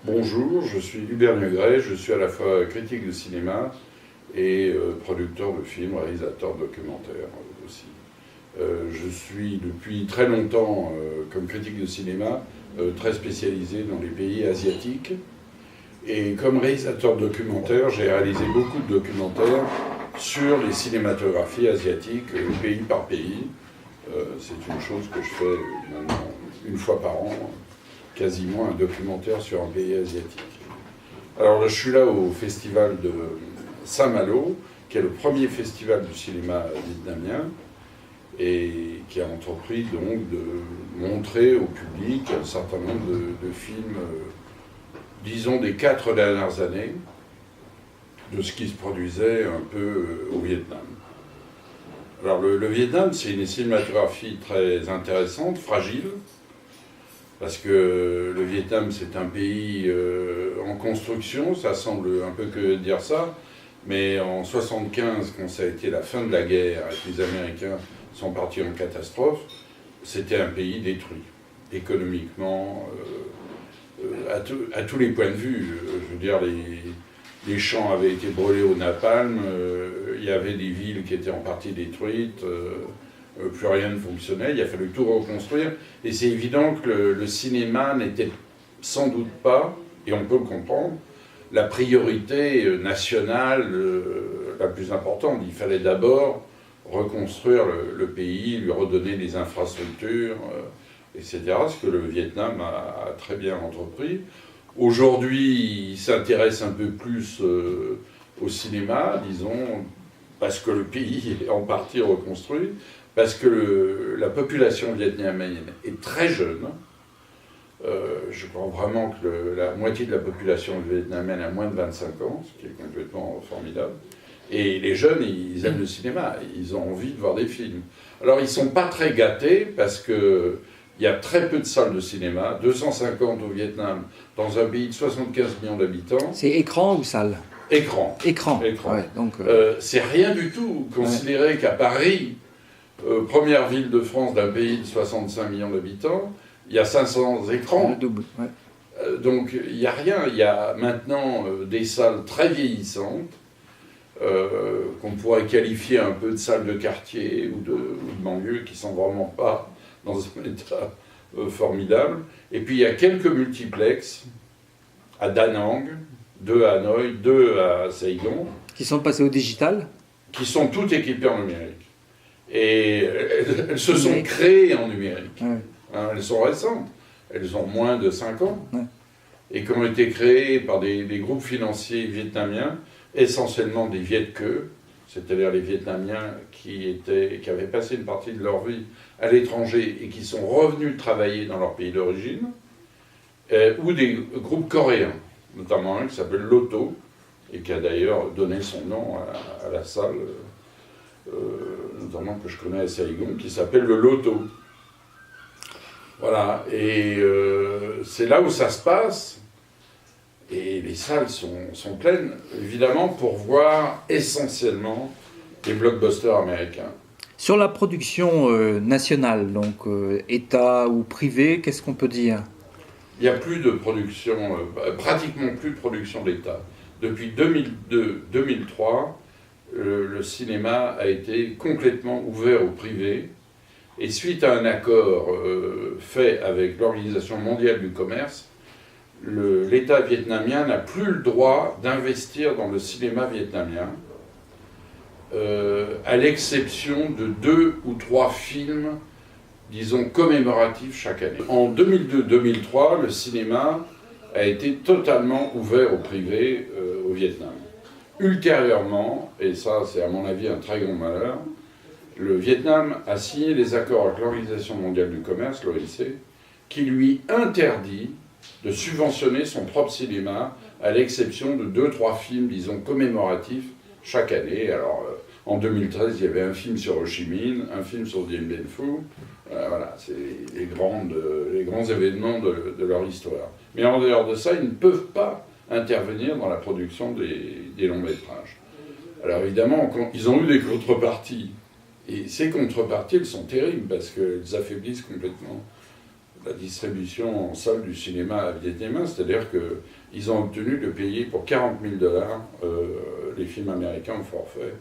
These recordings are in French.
Bonjour, je suis Hubert Negret, je suis à la fois critique de cinéma et producteur de films, réalisateur de documentaires aussi. Je suis depuis très longtemps, comme critique de cinéma, très spécialisé dans les pays asiatiques. Et comme réalisateur de documentaires, j'ai réalisé beaucoup de documentaires sur les cinématographies asiatiques, pays par pays. C'est une chose que je fais maintenant une fois par an, quasiment un documentaire sur un pays asiatique. Alors là, je suis là au festival de Saint-Malo, qui est le premier festival du cinéma vietnamien, et qui a entrepris donc de montrer au public un certain nombre de films, disons des 4 dernières années, de ce qui se produisait un peu au Vietnam. Alors le Vietnam, c'est une cinématographie très intéressante, fragile, parce que le Vietnam, c'est un pays en construction, ça semble un peu que dire ça, mais en 1975, quand ça a été la fin de la guerre et que les Américains sont partis en catastrophe, c'était un pays détruit, économiquement, à tous les points de vue. Je veux dire, les champs avaient été brûlés au napalm, il y avait des villes qui étaient en partie détruites, plus rien ne fonctionnait, il a fallu tout reconstruire. Et c'est évident que le cinéma n'était sans doute pas, et on peut le comprendre, la priorité nationale la plus importante. Il fallait d'abord reconstruire le pays, lui redonner des infrastructures, etc. Ce que le Vietnam a très bien entrepris. Aujourd'hui, il s'intéresse un peu plus au cinéma, disons, parce que le pays est en partie reconstruit, parce que la population vietnamienne est très jeune. Je crois vraiment que la moitié de la population vietnamienne a moins de 25 ans, ce qui est complètement formidable. Et les jeunes, ils aiment le cinéma, ils ont envie de voir des films. Alors ils ne sont pas très gâtés, parce qu'il y a très peu de salles de cinéma, 250 au Vietnam, dans un pays de 75 millions d'habitants. C'est écran ou salle? Écran. Écran. Ouais, donc, c'est rien du tout. Considérez qu'à Paris, première ville de France d'un pays de 65 millions d'habitants, il y a 500 écrans. Le double, ouais. Donc il n'y a rien. Il y a maintenant des salles très vieillissantes, qu'on pourrait qualifier un peu de salles de quartier ou de banlieue, qui ne sont vraiment pas dans un état formidable. Et puis il y a quelques multiplexes à Da Nang, 2 à Hanoï, 2 à Saigon. Qui sont passés au digital? Qui sont toutes équipées en numérique. Et elles se sont créées en numérique. Ouais. Hein, elles sont récentes. Elles ont moins de 5 ans. Ouais. Et qui ont été créées par des groupes financiers vietnamiens, essentiellement des Viet Ceux, c'est-à-dire les Vietnamiens qui avaient passé une partie de leur vie à l'étranger et qui sont revenus travailler dans leur pays d'origine, ou des groupes coréens, notamment un qui s'appelle Loto, et qui a d'ailleurs donné son nom à la salle, notamment que je connais à Saigon, qui s'appelle le Loto. Voilà, et c'est là où ça se passe, et les salles sont pleines, évidemment, pour voir essentiellement les blockbusters américains. Sur la production nationale, donc État ou privé, qu'est-ce qu'on peut dire? Il n'y a plus de production, pratiquement plus de production d'État. Depuis 2002-2003, le cinéma a été complètement ouvert au privé. Et suite à un accord fait avec l'Organisation mondiale du commerce, l'État vietnamien n'a plus le droit d'investir dans le cinéma vietnamien, à l'exception de 2 ou 3 films, disons, commémoratifs chaque année. En 2002-2003, le cinéma a été totalement ouvert au privé au Vietnam. Ultérieurement, et ça c'est à mon avis un très grand malheur, le Vietnam a signé des accords avec l'Organisation mondiale du commerce, l'OMC, qui lui interdit de subventionner son propre cinéma, à l'exception de 2-3 films, disons, commémoratifs chaque année. Alors, en 2013, il y avait un film sur Ho Chi Minh, un film sur Dien Bien Phu. Voilà, c'est les grands événements de leur histoire. Mais en dehors de ça, ils ne peuvent pas intervenir dans la production des longs métrages. Alors évidemment, ils ont eu des contreparties. Et ces contreparties, elles sont terribles, parce qu'elles affaiblissent complètement la distribution en salle du cinéma vietnamien, c'est-à-dire qu'ils ont obtenu de payer pour 40 000 dollars les films américains au forfait.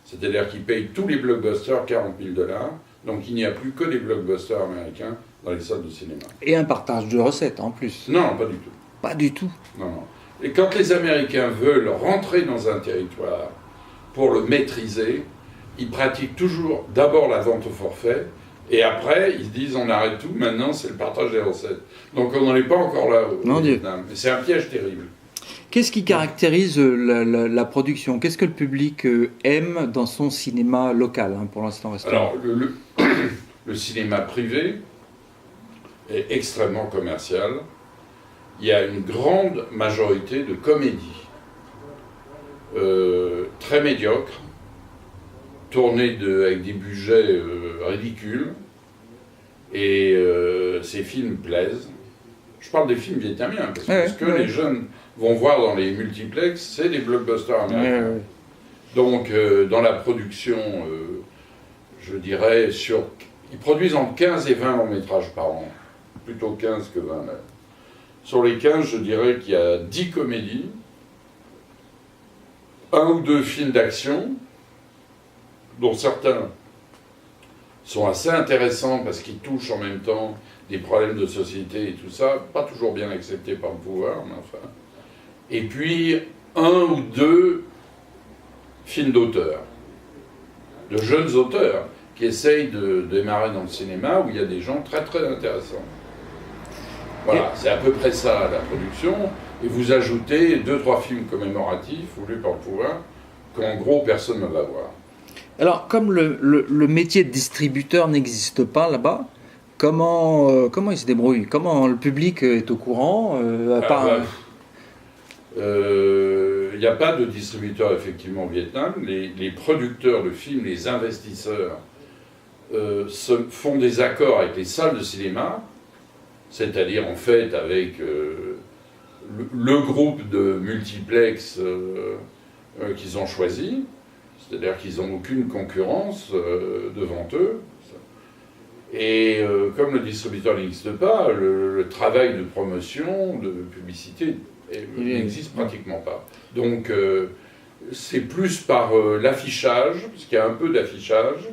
C'est-à-dire qu'ils payent tous les blockbusters 40 000 dollars, donc il n'y a plus que des blockbusters américains dans les salles de cinéma. Et un partage de recettes en plus. Non, pas du tout. Pas du tout. Non, non. Et quand les Américains veulent rentrer dans un territoire pour le maîtriser, ils pratiquent toujours d'abord la vente au forfait, et après, ils se disent on arrête tout, maintenant c'est le partage des recettes. Donc on n'en est pas encore là au Vietnam. Mais c'est un piège terrible. Qu'est-ce qui caractérise la production? Qu'est-ce que le public aime dans son cinéma local, hein, pour l'instant? Alors, le cinéma privé est extrêmement commercial. Il y a une grande majorité de comédies très médiocres, tournées avec des budgets ridicules, et ces films plaisent. Je parle des films vietnamiens, parce que ce que les jeunes vont voir dans les multiplex, c'est des blockbusters américains. Donc, dans la production, je dirais, ils produisent entre 15 et 20 longs métrages par an, plutôt 15 que 20 même. Sur les 15, je dirais qu'il y a 10 comédies, 1 ou 2 films d'action, dont certains sont assez intéressants parce qu'ils touchent en même temps des problèmes de société et tout ça, pas toujours bien acceptés par le pouvoir, mais enfin. Et puis 1 ou 2 films d'auteurs, de jeunes auteurs, qui essayent de démarrer dans le cinéma, où il y a des gens très très intéressants. Voilà, c'est à peu près ça la production. Et vous ajoutez 2-3 films commémoratifs voulus par le pouvoir, qu'en gros personne ne va voir. Alors, comme le métier de distributeur n'existe pas là-bas, comment il se débrouille? Comment le public est au courant Il n'y a pas de distributeur effectivement au Vietnam. Les producteurs de films, les investisseurs, font des accords avec les salles de cinéma, c'est-à-dire en fait avec le groupe de multiplex qu'ils ont choisi, c'est-à-dire qu'ils n'ont aucune concurrence devant eux. Et comme le distributeur n'existe pas, le travail de promotion, de publicité, n'existe pratiquement pas. Donc c'est plus par l'affichage, parce qu'il y a un peu d'affichage,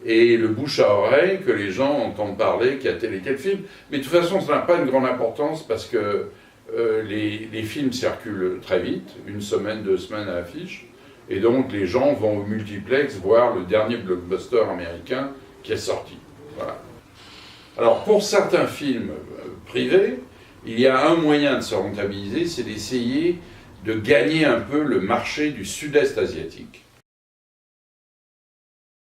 et le bouche à oreille que les gens entendent parler qu'il y a tel et tel film. Mais de toute façon, ça n'a pas une grande importance parce que les films circulent très vite, 1 semaine, 2 semaines à l'affiche, et donc les gens vont au multiplex voir le dernier blockbuster américain qui est sorti. Voilà. Alors pour certains films privés, il y a un moyen de se rentabiliser, c'est d'essayer de gagner un peu le marché du sud-est asiatique.